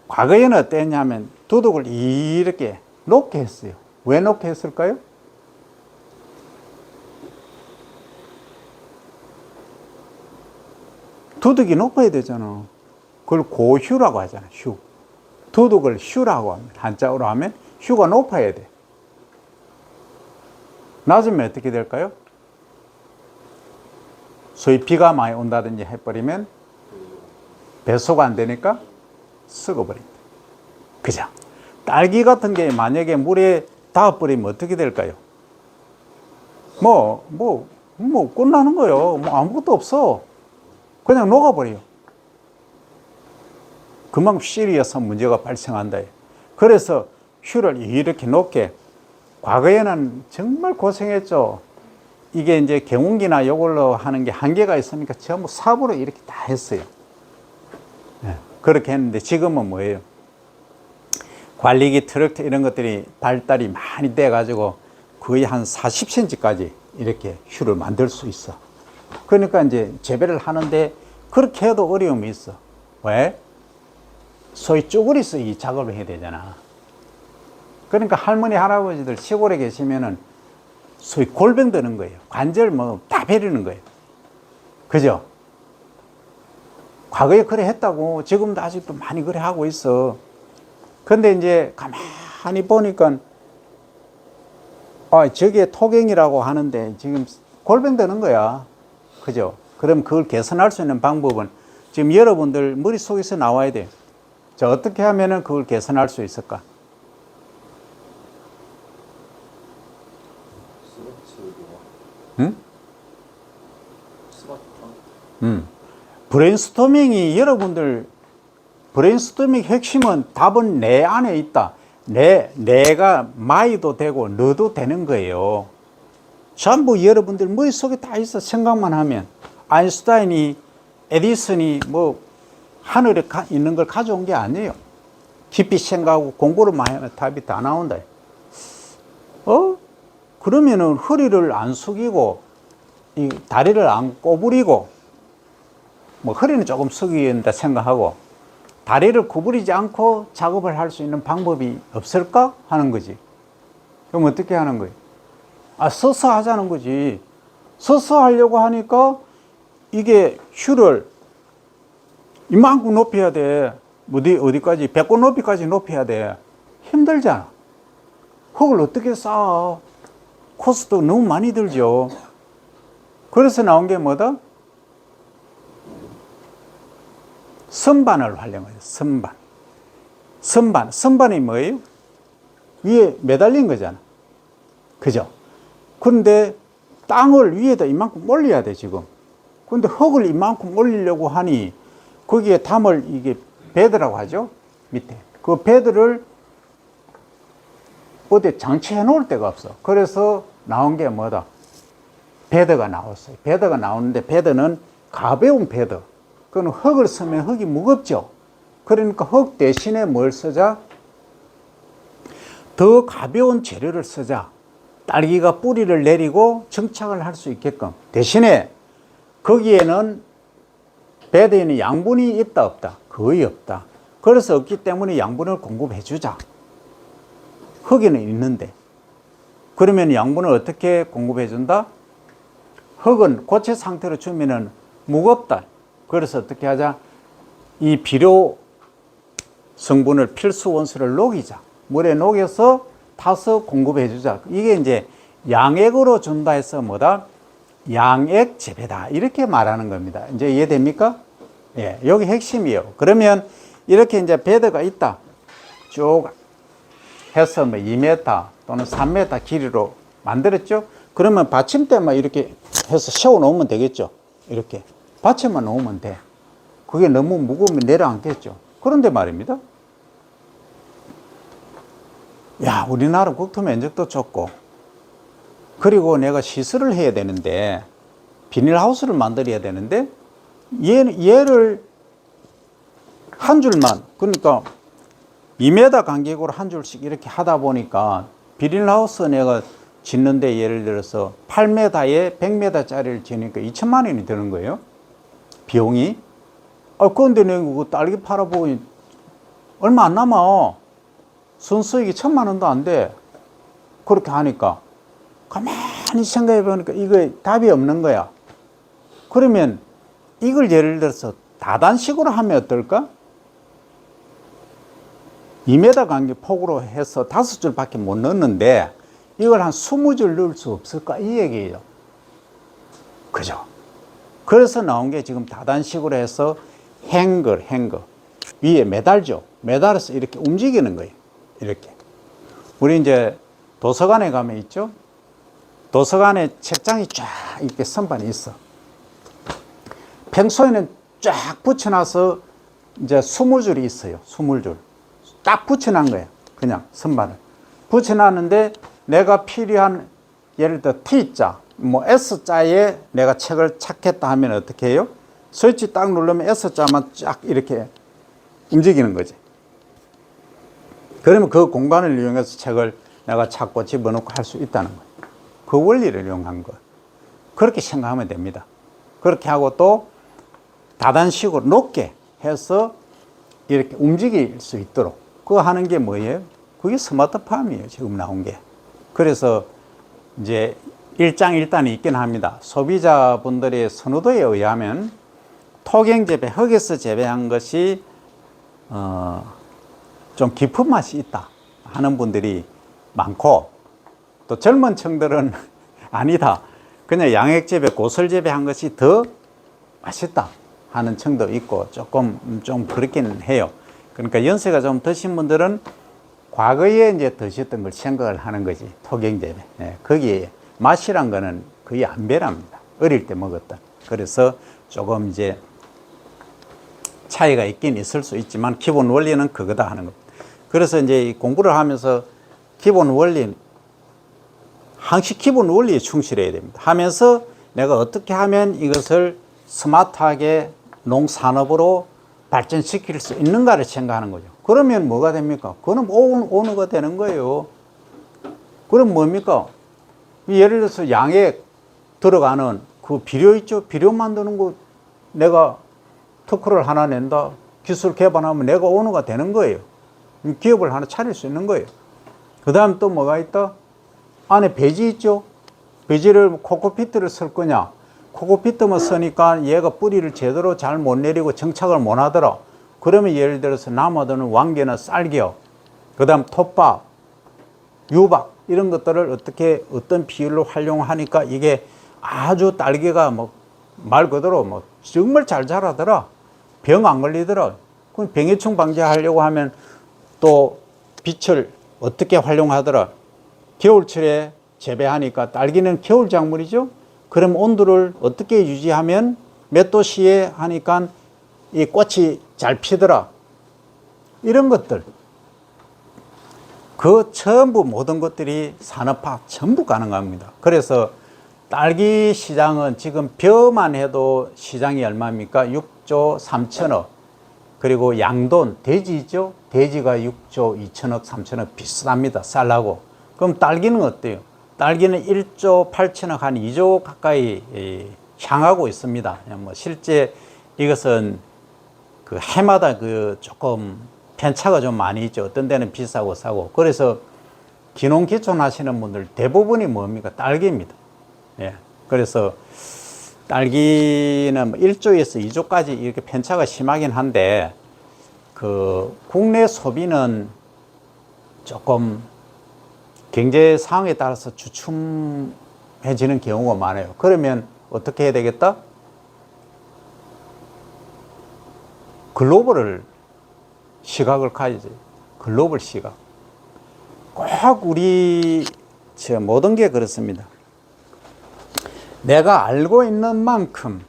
S1: 과거에는 어땠냐면 두둑을 이렇게 높게 했어요. 왜 높게 했을까요? 두둑이 높아야 되잖아. 그걸 고휴라고 하잖아. 휴. 두둑을 휴라고 합니다. 한자어로 하면 휴가 높아야 돼. 낮으면 어떻게 될까요? 소위 비가 많이 온다든지 해버리면 배수가 안 되니까 썩어버린다. 그죠? 딸기 같은 게 만약에 물에 닿아버리면 어떻게 될까요? 끝나는 거예요. 아무것도 없어. 그냥 녹아버려요. 그만큼 시리어스 문제가 발생한다. 그래서 휴를 이렇게 높게, 과거에는 정말 고생했죠. 이게 이제 경운기나 이걸로 하는 게 한계가 있으니까 전부 삽으로 이렇게 다 했어요. 네, 그렇게 했는데 지금은 뭐예요? 관리기, 트럭 이런 것들이 발달이 많이 돼가지고 거의 한 40cm까지 이렇게 휴를 만들 수 있어. 그러니까 이제 재배를 하는데 그렇게 해도 어려움이 있어. 왜? 소위 쭈그리서 이 작업을 해야 되잖아. 그러니까 할머니, 할아버지들 시골에 계시면은 소위 골병 드는 거예요. 관절 다 베리는 거예요. 그죠? 과거에 그래 했다고 지금도 아직도 많이 그래 하고 있어. 근데 이제 가만히 보니까 저게 토경이라고 하는데 지금 골병 드는 거야. 그죠? 그럼 그걸 개선할 수 있는 방법은 지금 여러분들 머릿속에서 나와야 돼요. 자, 어떻게 하면은 그걸 개선할 수 있을까? 응? 브레인스토밍이 여러분들 브레인스토밍 핵심은 답은 내 안에 있다. 내가 마이도 되고 너도 되는 거예요. 전부 여러분들 머릿속에 다 있어. 생각만 하면. 아인슈타인이, 에디슨이 하늘에 있는 걸 가져온 게 아니에요. 깊이 생각하고 공부를 많이 하면 답이 다 나온다. 그러면은 허리를 안 숙이고 이 다리를 안 꼬부리고 허리는 조금 숙여야 된다 생각하고 다리를 구부리지 않고 작업을 할 수 있는 방법이 없을까 하는 거지. 그럼 어떻게 하는 거예요? 서서 하자는 거지. 서서 하려고 하니까 이게 휴를 이만큼 높여야 돼. 어디까지? 배꼽 높이까지 높여야 돼. 힘들잖아. 흙을 어떻게 쌓아? 코스도 너무 많이 들죠. 그래서 나온 게 뭐다? 선반을 활용해요. 선반이 뭐예요? 위에 매달린 거잖아. 그죠? 그런데 땅을 위에다 이만큼 올려야 돼, 지금. 그런데 흙을 이만큼 올리려고 하니 거기에 담을 이게 베드라고 하죠? 밑에. 그 베드를 어디 장치해 놓을 데가 없어. 그래서 나온 게 뭐다? 베드가 나왔어요. 베드가 나오는데 베드는 가벼운 베드. 그건 흙을 쓰면 흙이 무겁죠. 그러니까 흙 대신에 뭘 쓰자? 더 가벼운 재료를 쓰자. 딸기가 뿌리를 내리고 정착을 할 수 있게끔. 대신에 거기에는 베드에는 양분이 있다 없다? 거의 없다. 그래서 없기 때문에 양분을 공급해 주자. 흙에는 있는데. 그러면 양분을 어떻게 공급해 준다? 흙은 고체 상태로 주면은 무겁다. 그래서 어떻게 하자? 이 비료 성분을 필수 원소를 녹이자. 물에 녹여서 타서 공급해 주자. 이게 이제 양액으로 준다 해서 뭐다? 양액 재배다. 이렇게 말하는 겁니다. 이제 이해됩니까? 예, 여기 핵심이에요. 그러면 이렇게 이제 베드가 있다. 쭉 해서 2m 또는 3m 길이로 만들었죠? 그러면 받침대만 이렇게 해서 세워 놓으면 되겠죠? 이렇게. 받침만 놓으면 돼. 그게 너무 무거우면 내려앉겠죠? 그런데 말입니다. 야, 우리나라 국토 면적도 좁고, 그리고 내가 시설을 해야 되는데, 비닐하우스를 만들어야 되는데, 얘를 한 줄만, 그러니까 2m 간격으로 한 줄씩 이렇게 하다 보니까, 비닐하우스 내가 짓는데 예를 들어서 8m에 100m짜리를 지니까 2천만 원이 드는 거예요. 비용이. 그런데 내가 그 딸기 팔아보니 얼마 안 남아. 순수익이 1,000만 원도 안 돼. 그렇게 하니까 가만히 생각해 보니까 이거 답이 없는 거야. 그러면 이걸 예를 들어서 다단식으로 하면 어떨까? 2m 간격 폭으로 해서 5줄밖에 못 넣는데 이걸 한 20줄 넣을 수 없을까? 이 얘기예요. 그죠? 그래서 나온 게 지금 다단식으로 해서 행거 위에 매달죠. 매달아서 이렇게 움직이는 거예요. 이렇게. 우리 이제 도서관에 가면 있죠. 도서관에 책장이 쫙 이렇게 선반이 있어. 평소에는 쫙 붙여놔서 이제 20줄이 있어요. 20줄. 딱 붙여놓은 거예요. 그냥 선반을. 붙여놨는데 내가 필요한 예를 들어 T자, 뭐 S자에 내가 책을 찾겠다 하면 어떻게 해요? 스위치 딱 누르면 S자만 쫙 이렇게 움직이는 거지. 그러면 그 공간을 이용해서 책을 내가 찾고 집어넣고 할 수 있다는 거예요. 그 원리를 이용한 거. 그렇게 생각하면 됩니다. 그렇게 하고 또 다단식으로 높게 해서 이렇게 움직일 수 있도록 그거 하는 게 뭐예요? 그게 스마트팜이에요. 지금 나온 게. 그래서 이제 일장일단이 있긴 합니다. 소비자분들의 선호도에 의하면 토경 재배, 흙에서 재배한 것이 좀 깊은 맛이 있다 하는 분들이 많고, 또 젊은 층들은 아니다, 그냥 양액 재배, 고설 재배한 것이 더 맛있다 하는 층도 있고 조금 좀 그렇긴 해요. 그러니까 연세가 좀 드신 분들은 과거에 이제 드셨던 걸 생각을 하는 거지. 토경 재배. 네, 거기에 맛이란 거는 거의 안 변합니다. 어릴 때 먹었던. 그래서 조금 이제 차이가 있긴 있을 수 있지만 기본 원리는 그거다 하는 겁니다. 그래서 이제 공부를 하면서 기본 원리, 항시 기본 원리에 충실해야 됩니다. 하면서 내가 어떻게 하면 이것을 스마트하게 농산업으로 발전시킬 수 있는가를 생각하는 거죠. 그러면 뭐가 됩니까? 그럼 오너가 되는 거예요. 그럼 뭡니까? 예를 들어서 양에 들어가는 그 비료 있죠? 비료 만드는 거 내가 특허를 하나 낸다. 기술 개발하면 내가 오너가 되는 거예요. 기업을 하나 차릴 수 있는 거예요. 그 다음 또 뭐가 있다? 안에 배지 있죠? 배지를 코코피트를 쓸 거냐? 코코피트만 쓰니까 얘가 뿌리를 제대로 잘 못 내리고 정착을 못 하더라. 그러면 예를 들어서 남아도는 왕개나 쌀겨, 그 다음 톱밥, 유박 이런 것들을 어떻게 어떤 비율로 활용하니까 이게 아주 딸기가 뭐 말 그대로 뭐 정말 잘 자라더라. 병 안 걸리더라. 그럼 병해충 방지하려고 하면 또 빛을 어떻게 활용하더라. 겨울철에 재배하니까 딸기는 겨울 작물이죠. 그럼 온도를 어떻게 유지하면 몇 도씨에 하니까 이 꽃이 잘 피더라. 이런 것들. 그 전부 모든 것들이 산업화 전부 가능합니다. 그래서 딸기 시장은 지금 벼만 해도 시장이 얼마입니까? 6조 3천억. 그리고 양돈, 돼지 있죠? 돼지가 6조 2천억, 3천억 비슷합니다. 쌀하고. 그럼 딸기는 어때요? 딸기는 1조 8천억, 한 2조 가까이 향하고 있습니다. 뭐 실제 이것은 그 해마다 그 조금 편차가 좀 많이 있죠. 어떤 데는 비싸고 싸고. 그래서 기농 기촌 하시는 분들 대부분이 뭡니까? 딸기입니다. 예. 그래서 딸기는 1조에서 2조까지 이렇게 편차가 심하긴 한데, 그 국내 소비는 조금 경제 상황에 따라서 주춤해지는 경우가 많아요. 그러면 어떻게 해야 되겠다? 글로벌을 시각을 가야지. 글로벌 시각. 꼭 우리 모든 게 그렇습니다. 내가 알고 있는 만큼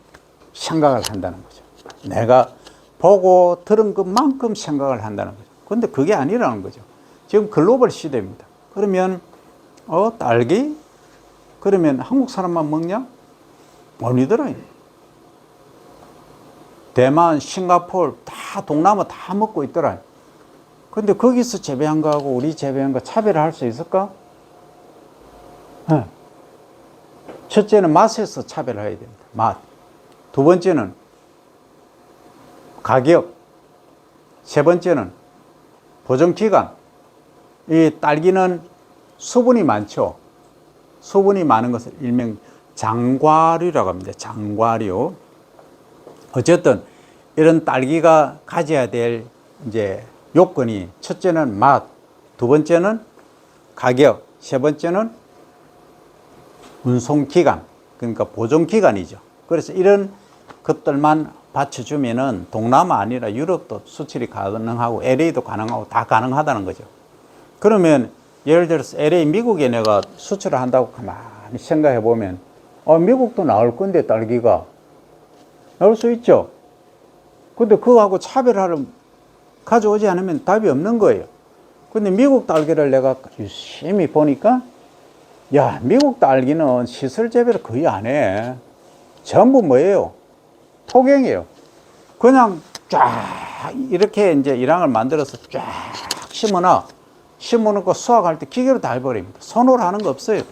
S1: 생각을 한다는 거죠. 내가 보고 들은 것만큼 생각을 한다는 거죠. 그런데 그게 아니라는 거죠. 지금 글로벌 시대입니다. 그러면 딸기? 그러면 한국 사람만 먹냐? 아니더라. 대만, 싱가포르 다 동남아 다 먹고 있더라. 근데 거기서 재배한 거하고 우리 재배한 거 차별을 할 수 있을까? 네. 첫째는 맛에서 차별을 해야 됩니다. 맛. 두 번째는 가격. 세 번째는 보존기간. 이 딸기는 수분이 많죠. 수분이 많은 것을 일명 장과류라고 합니다. 장과류. 어쨌든 이런 딸기가 가져야 될 이제 요건이 첫째는 맛, 두 번째는 가격, 세 번째는 운송기간, 그러니까 보존기간이죠. 그래서 이런 것들만 받쳐주면은 동남아 아니라 유럽도 수출이 가능하고 LA도 가능하고 다 가능하다는 거죠. 그러면 예를 들어서 LA 미국에 내가 수출을 한다고 가만히 생각해 보면 미국도 나올 건데 딸기가 나올 수 있죠. 근데 그거하고 차별화를 가져오지 않으면 답이 없는 거예요. 근데 미국 딸기를 내가 유심히 보니까 야, 미국 딸기는 시설 재배를 거의 안 해. 전부 뭐예요? 토경이에요. 그냥 쫙 이렇게 이제 일항을 만들어서 쫙 심어놓고 수확할 때 기계로 다 해버립니다. 손으로 하는 거 없어요.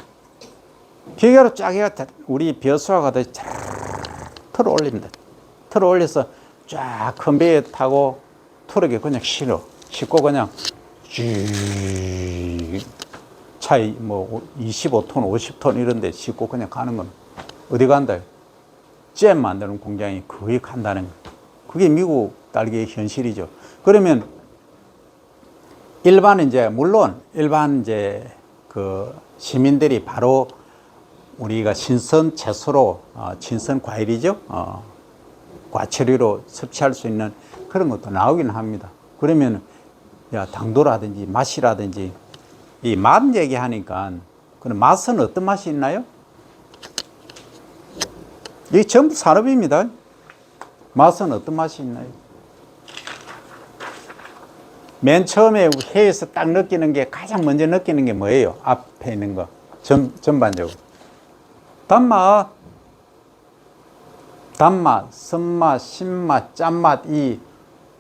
S1: 기계로 쫙 해가 우리 벼 수확하듯이 쫙 틀어 올립니다. 틀어 올려서 쫙 컨베이어 타고 트럭에 그냥 싣고 그냥 쭉 차이 뭐 25톤, 50톤 이런 데 싣고 그냥 가는 겁니다. 어디 간다요? 잼 만드는 공장이 거의 간다는 거예요. 그게 미국 딸기의 현실이죠. 그러면 물론 일반 이제 그 시민들이 바로 우리가 신선 채소로, 신선 과일이죠. 과채류로 섭취할 수 있는 그런 것도 나오긴 합니다. 그러면 야, 당도라든지 맛이라든지 이 맛 얘기하니까 그럼 맛은 어떤 맛이 있나요? 이게 전부 산업입니다. 맛은 어떤 맛이 있나요? 맨 처음에 회에서 딱 느끼는 게 가장 먼저 느끼는 게 뭐예요? 앞에 있는 거 전반적으로 단맛, 쓴맛, 신맛, 짠맛, 이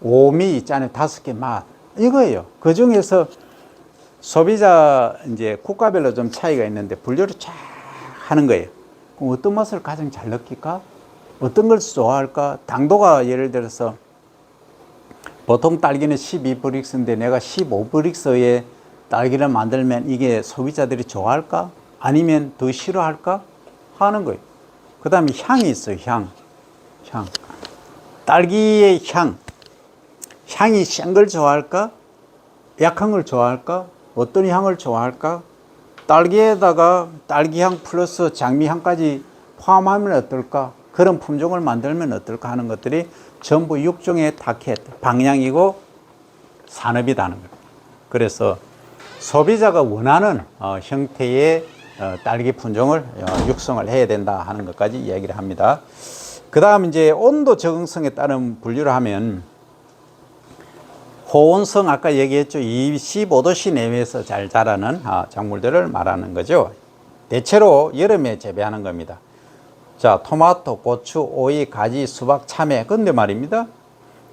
S1: 오미 있잖아요. 5개 맛 이거예요. 그 중에서 소비자 이제 국가별로 좀 차이가 있는데 분류를 쫙 하는 거예요. 그럼 어떤 맛을 가장 잘 느낄까? 어떤 걸 좋아할까? 당도가 예를 들어서 보통 딸기는 12브릭스인데 내가 15브릭스의 딸기를 만들면 이게 소비자들이 좋아할까? 아니면 더 싫어할까? 하는 거예요. 그 다음에 향이 있어요. 향. 딸기의 향이 센 걸 좋아할까? 약한 걸 좋아할까? 어떤 향을 좋아할까? 딸기에다가 딸기향 플러스 장미향까지 포함하면 어떨까? 그런 품종을 만들면 어떨까 하는 것들이 전부 6종의 타켓, 방향이고 산업이라는 거예요. 그래서 소비자가 원하는 형태의 딸기 품종을 육성을 해야 된다 하는 것까지 이야기를 합니다. 그 다음 이제 온도 적응성에 따른 분류를 하면 호온성 아까 얘기했죠. 25도씨 내외에서 잘 자라는 작물들을 말하는 거죠. 대체로 여름에 재배하는 겁니다. 자, 토마토, 고추, 오이, 가지, 수박, 참외. 근데 말입니다.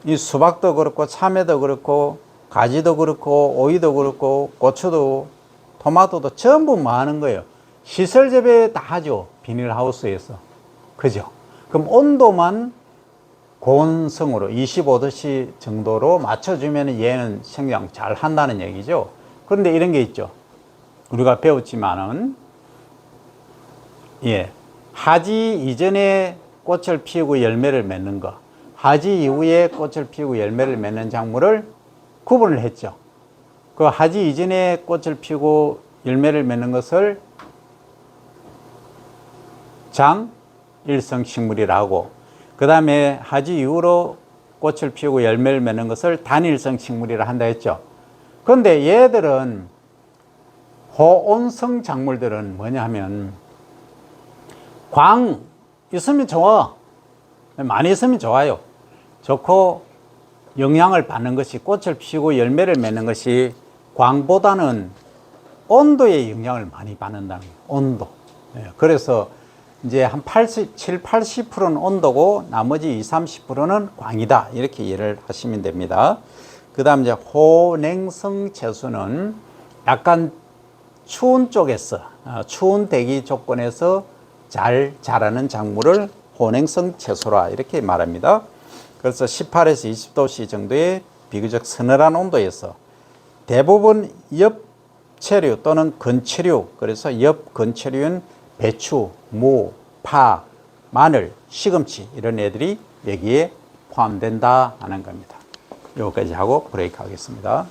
S1: 이 수박도 그렇고 참외도 그렇고 가지도 그렇고 오이도 그렇고 고추도 토마토도 전부 뭐 하는 거예요? 시설 재배 다 하죠. 비닐하우스에서. 그죠? 그럼 온도만 고온성으로 25도씨 정도로 맞춰주면 얘는 생장 잘 한다는 얘기죠. 그런데 이런 게 있죠. 우리가 배웠지만은, 하지 이전에 꽃을 피우고 열매를 맺는 거, 하지 이후에 꽃을 피우고 열매를 맺는 작물을 구분을 했죠. 그 하지 이전에 꽃을 피우고 열매를 맺는 것을 장일성 식물이라고, 그 다음에 하지 이후로 꽃을 피우고 열매를 맺는 것을 단일성 식물이라 한다 했죠. 그런데 얘들은 호온성 작물들은 뭐냐 하면 광 있으면 좋아. 많이 있으면 좋아요. 좋고 영향을 받는 것이 꽃을 피우고 열매를 맺는 것이 광보다는 온도에 영향을 많이 받는다는 거예요. 온도. 그래서 이제 한 7, 80%는 온도고 나머지 20, 30%는 광이다. 이렇게 이해를 하시면 됩니다. 그 다음 이제 호냉성 채소는 약간 추운 쪽에서, 추운 대기 조건에서 잘 자라는 작물을 호냉성 채소라 이렇게 말합니다. 그래서 18에서 20도씨 정도의 비교적 서늘한 온도에서 대부분 엽채류 또는 건채류, 그래서 엽건채류인 배추, 무, 파, 마늘, 시금치 이런 애들이 여기에 포함된다 하는 겁니다. 여기까지 하고 브레이크 하겠습니다.